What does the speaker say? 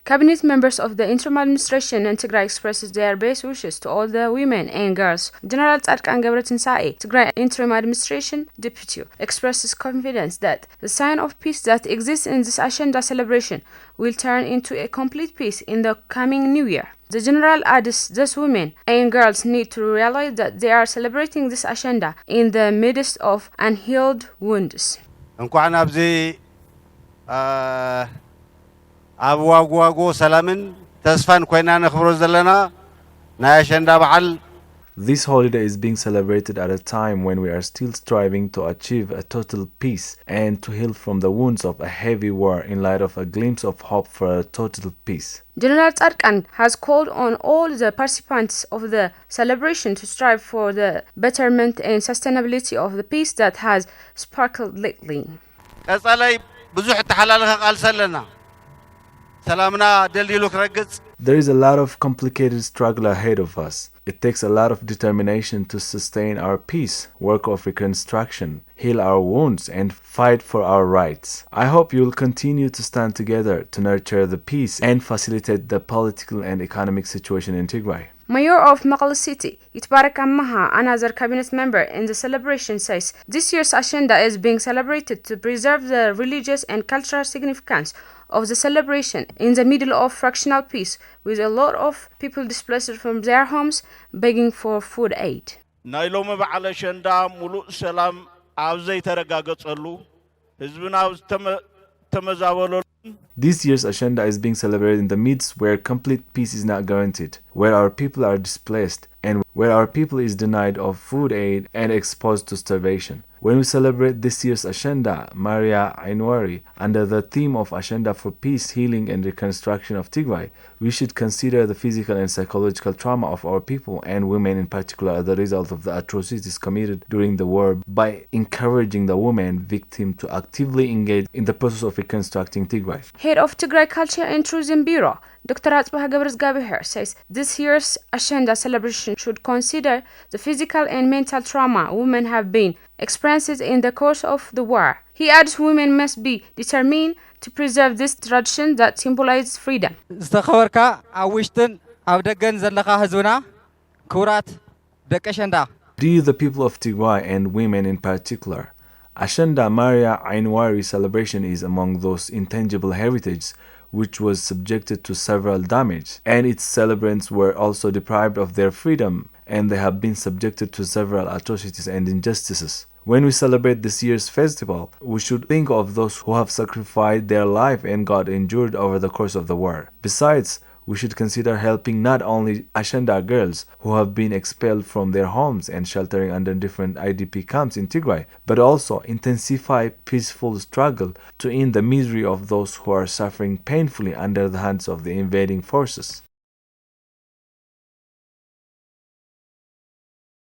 Cabinet members of the interim administration in Tigray expressed their best wishes to all the women and girls. General Gebretinsae, Tigray interim administration deputy, expresses confidence that the sign of peace that exists in this Ashenda celebration will turn into a complete peace in the coming new year. The general adds these women and girls need to realize that they are celebrating this Ashenda in the midst of unhealed wounds. ኣብ ዋጓጎ ሰላምን ተስፋን ኮይና ነኽብሮ ዘለና ናይ ኣሸንዳ በዓል This holiday is being celebrated at a time when we are still striving to achieve a total peace and to heal from the wounds of a heavy war in light of a glimpse of hope for a total peace. General Tigrai has called on all the participants of the celebration to strive for the betterment and sustainability of the peace that has sparkled lately. ቀጻላይ ብዙሕ ተሓላለኸ ቃልሲ ኣለና ሰላምና ደልዲሉ ክረግጽ There is a lot of complicated struggle ahead of us. It takes a lot of determination to sustain our peace, work of reconstruction, heal our wounds, and fight for our rights. I hope you will continue to stand together to nurture the peace and facilitate the political and economic situation in Tigray. Mayor of Mekelle City, Yitbarek Amaha, another cabinet member in the celebration, says this year's Ashenda is being celebrated to preserve the religious and cultural significance of the celebration in the middle of fractional peace, with a lot of people displaced from their homes begging for food aid. ናይ ሎሚ በዓል ኣሸንዳ ሙሉእ ሰላም ኣብ ዘይተረጋገጸሉ ህዝብና ኣብ ተመዛበለሉ This year's Ashenda is being celebrated in the midst where complete peace is not guaranteed, where our people are displaced, and where our people is denied of food aid and exposed to starvation. When we celebrate this year's Ashenda, Maria Ainwari, under the theme of Ashenda for Peace, Healing and Reconstruction of Tigray, we should consider the physical and psychological trauma of our people and women in particular as a result of the atrocities committed during the war by encouraging the women victim to actively engage in the process of reconstructing Tigray. Head of Tigray Culture and Tourism Bureau, Dr. Gebretinsae says this year's Ashenda celebration should consider the physical and mental trauma women have been experienced in the course of the war. He adds women must be determined to preserve this tradition that symbolizes freedom. ዝተኸበርካ ኣብ ውሽጥን ኣብ ደገን ዘለኻ ህዝብና ክቡራት ደቂ ኣሸንዳ Dear the people of Tigray and women in particular, Ashenda Maria Ainwari celebration is among those intangible heritages which was subjected to several damage, and its celebrants were also deprived of their freedom, and they have been subjected to several atrocities and injustices. When we celebrate this year's festival, we should think of those who have sacrificed their life and got injured over the course of the war. Besides, we should consider helping not only Ashenda girls who have been expelled from their homes and sheltering under different IDP camps in Tigray, but also intensify peaceful struggle to end the misery of those who are suffering painfully under the hands of the invading forces.